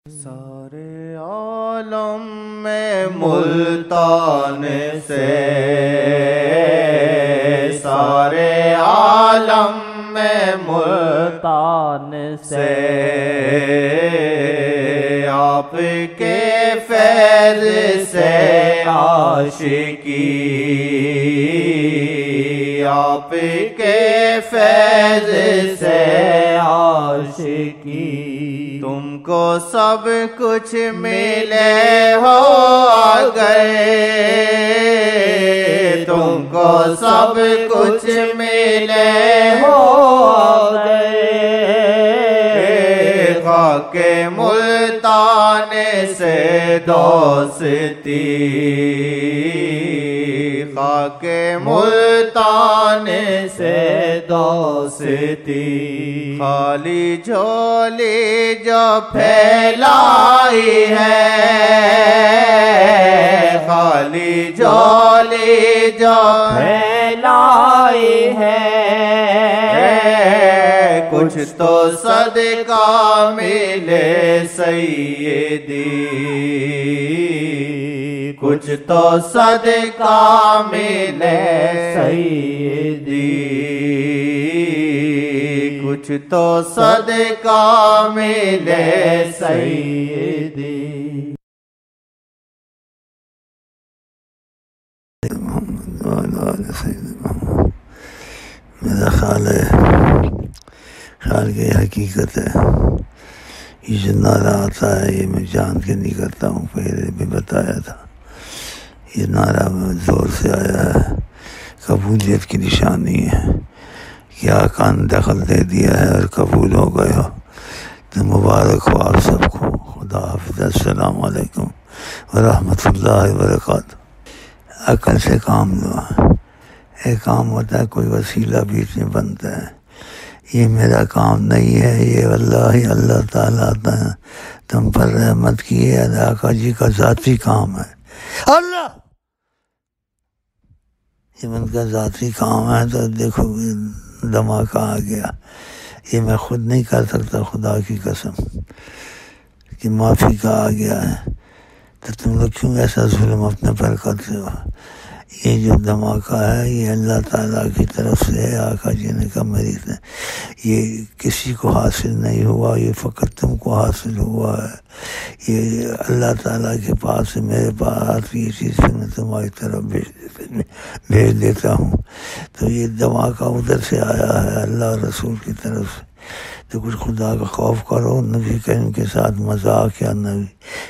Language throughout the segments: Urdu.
سارے عالم میں ملتان سے، سارے عالم میں ملتان سے، آپ کے فیض سے عاشقی، آپ کے فیض سے عاشقی، تم کو سب کچھ ملے ہو گئے، تم کو سب کچھ ملے ہو گئے، خاک ملتان سے دوستی، خاک ملتان سے دوستی، خالی جھولی جو پھیلائی ہے، خالی جھولی جو پھیلائی ہے، کچھ تو صدقہ ملے سیدی، کچھ تو صدقہ ملے سیدی، کچھ تو صدقہ ملے سیدی۔ میرا خیال ہے، خیال کی حقیقت ہے، یہ جو نعرہ آتا ہے یہ میں جان کے نہیں کرتا ہوں، پہلے بھی بتایا تھا، یہ نعرہ زور سے آیا ہے، قبولیت کی نشانی ہے کہ آقا نے دخل دے دیا ہے اور قبول ہو گئے ہو، تو مبارک ہو آپ سب کو۔ خدا حافظ، السلام علیکم ورحمۃ اللہ وبرکاتہ۔ عقل سے کام لو، ایک کام ہوتا ہے کوئی وسیلہ بیچ میں بنتا ہے، یہ میرا کام نہیں ہے، یہ اللہ تعالیٰ تم پر رحمت کی ہے، آقا جی کا ذاتی کام ہے، اللہ یہ ان کا ذاتی کام ہے، تو دیکھو دھماکہ آ گیا، یہ میں خود نہیں کر سکتا، خدا کی قسم کہ معافی کا آ گیا ہے، تو تم لوگ کیوں ایسا ظلم اپنے پر کرتے ہو؟ یہ جو دھماکہ ہے یہ اللہ تعالیٰ کی طرف سے ہے، آقا جی نے کہا میری سے یہ کسی کو حاصل نہیں ہوا، یہ فقط تم کو حاصل ہوا ہے، یہ اللہ تعالیٰ کے پاس سے میرے پاس یہ چیز میں تمہاری طرف بھیج دیتا ہوں، تو یہ دھماکہ ادھر سے آیا ہے اللہ رسول کی طرف سے، تو کچھ خدا کا خوف کرو، نبی کریم کے ساتھ مذاق یا نبی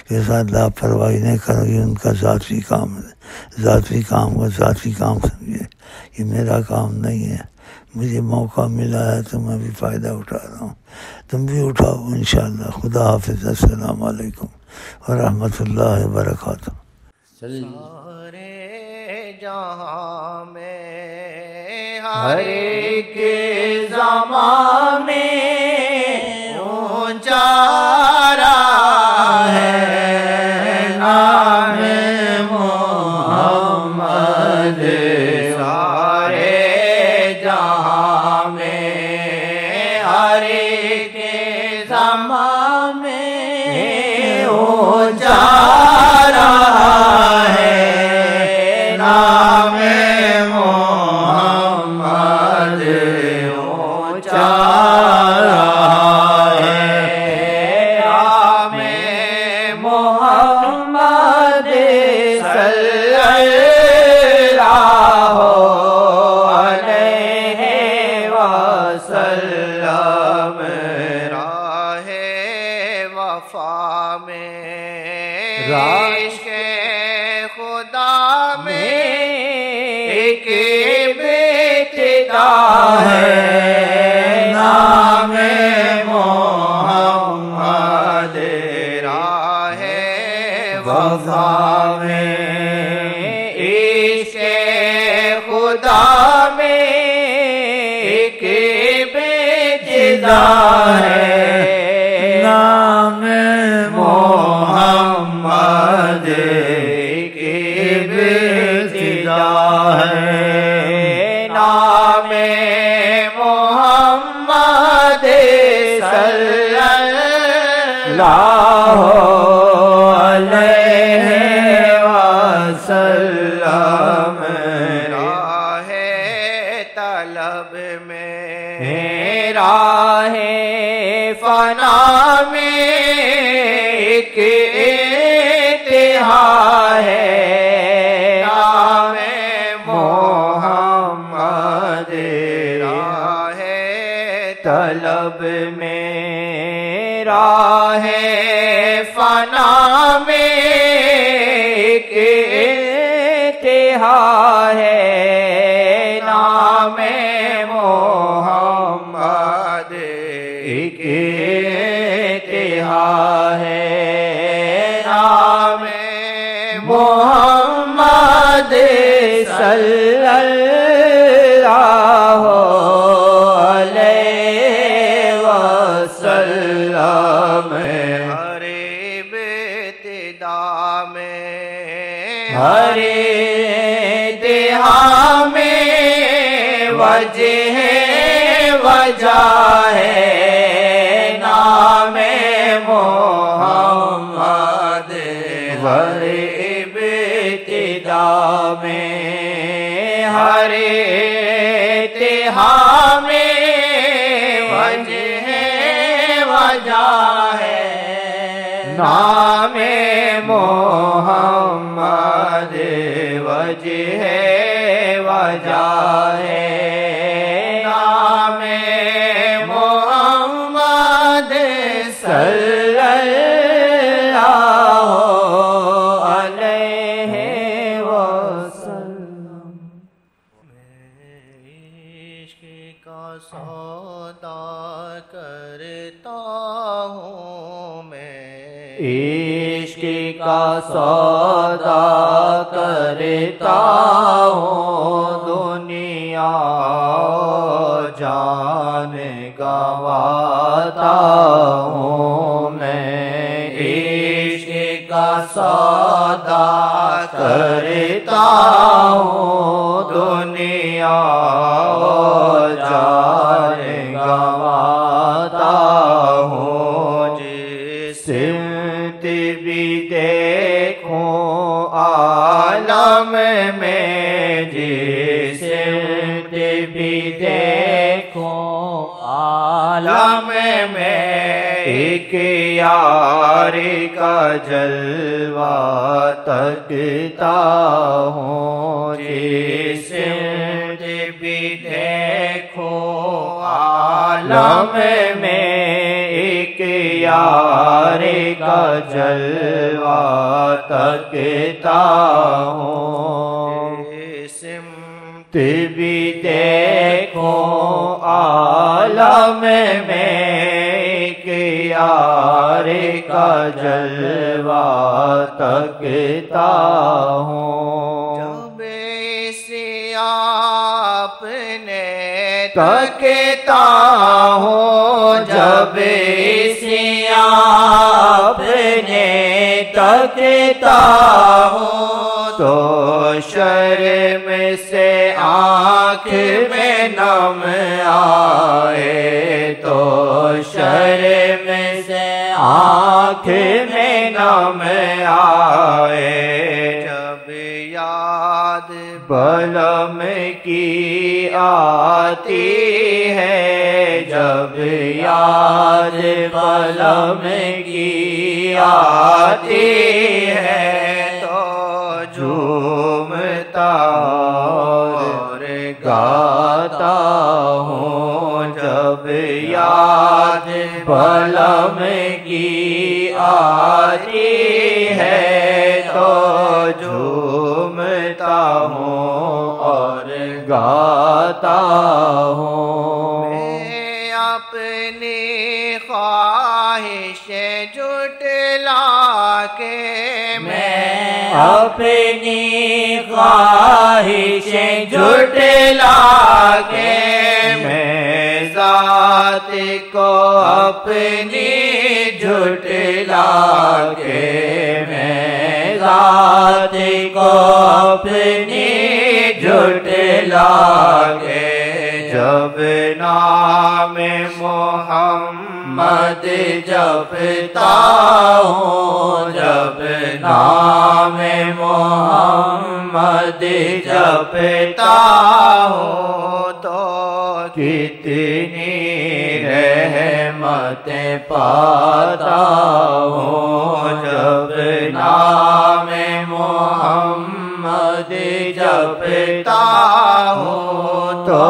کے ساتھ لاپرواہی نہیں کرو، یہ ان کا ذاتی کام ہے، ذاتی کام کو ذاتی کام سمجھے، یہ میرا کام نہیں ہے، مجھے موقع ملا ہے تو میں بھی فائدہ اٹھا رہا ہوں، تم بھی اٹھاؤ انشاءاللہ۔ خدا حافظ، السلام علیکم ورحمۃ اللہ وبرکاتہ۔ سارے جہاں میں ہر ایک زمان میں اونچا ہے نام محمد، سارے جہاں میں ہر ایک زمان میں اونچا ہے نام محمد، اونچا محمد صلی اللہ علیہ وسلم، راہ وفا میں عشق خدا میں ایک ابتدا ہے نام محمد، راہ وفا میں عشق خدا میں ایک ابتدا ہے نام محمد، ایک ابتدا ہے نام محمد صلی اللہ علیہ وسلم راہ طلب میں راہ فنا میں ایک انتہا ہے نام محمد راہ طلب میں راہ فنا میں ایک انتہا ہے نام محمد ایک انتہا ہے نام محمد صلی اللہ علیہ وسلم ہر ابتدا میں ہر انتہا میں وجہ ہے نام محمد ہر ابتدا میں ہر انتہا میں وجہ ہے نام محمد وجہ ہے نام محمد صلی اللہ علیہ وسلم عشق کا سودا کرتا ہوں میں عشق کا سودا کرتا ہوں دنیا جان گنواتا ہوں میں عشق کا سودا کرتا ہوں دنیا جان گنواتا ہوں جس سمت بھی دیکھوں عالم میں جس سمت بھی دیکھوں عالم میں ایک یار کا جلوہ تکتا ہوں جس سمت بھی دیکھوں عالم میں ایک یار کا جلوہ تکتا ہوں سمت بھی دیکھو عالم میں ایک یار کا جلوہ تکتا ہوں جب اسے آپ نے تکتا ہوں جب اسے آپ نے تکتا ہوں تو شرم سے آنکھ میں نم آئے تو شرم سے آنکھ میں نم آئے جب یاد بلم کی آتی ہے جب یاد بلم کی آتی ہے تو جھومتا اور گاتا ہوں جب یاد بلم کی آتی ہے تو جھومتا ہوں اور گاتا ہوں میں اپنی خواہشیں جھٹلا کے میں اپنی خواہشیں جھٹلا کے میں ذات کو اپنی جھٹلا کے میں ذات کو اپنی جھٹلا کے جب نام محمد محمد جپتا ہوں جب نام محمد جپتا ہوں تو کتنی رحمتیں پاتا ہوں جب نام محمد جپتا ہوں تو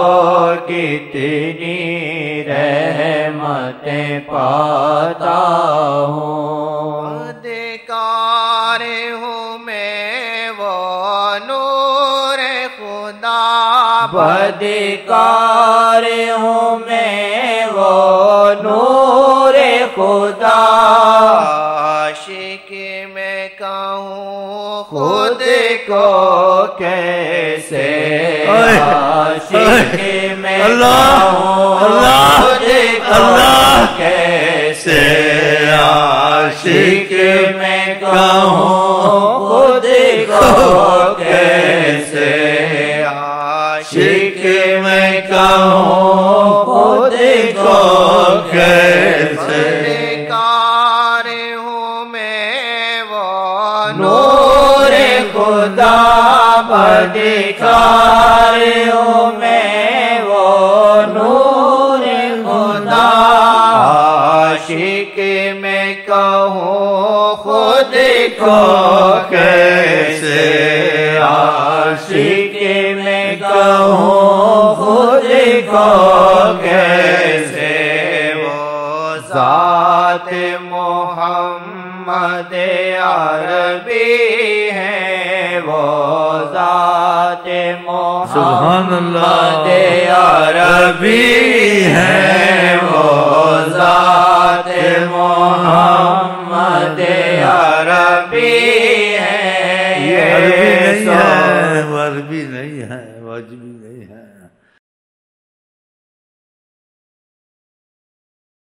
کتنی رحمتیں پاتا ہوں ادھکار ہوں میں وہ نور خدا بدکار ہوں میں وہ نور خدا عاشق میں کہوں خود کو کیسے عاشق میں کہوں خود کو کیسے عاشق میں کہوں خود کو کیسے عاشق میں کہوں خود کو کیسے ادھکار ہوں میں وہ نور خدا بدکار ہوں میں وہ نور خدا عاشق میں کہوں خود کو کیسے عاشق میں کہوں خود کو کیسے وہ ذات محمد عربی ہے وہ ذات سبحان محمد اللہ عربی ہے وہ ذات محمد عربی ہے یہ عربی نہیں ہے واجبی نہیں ہے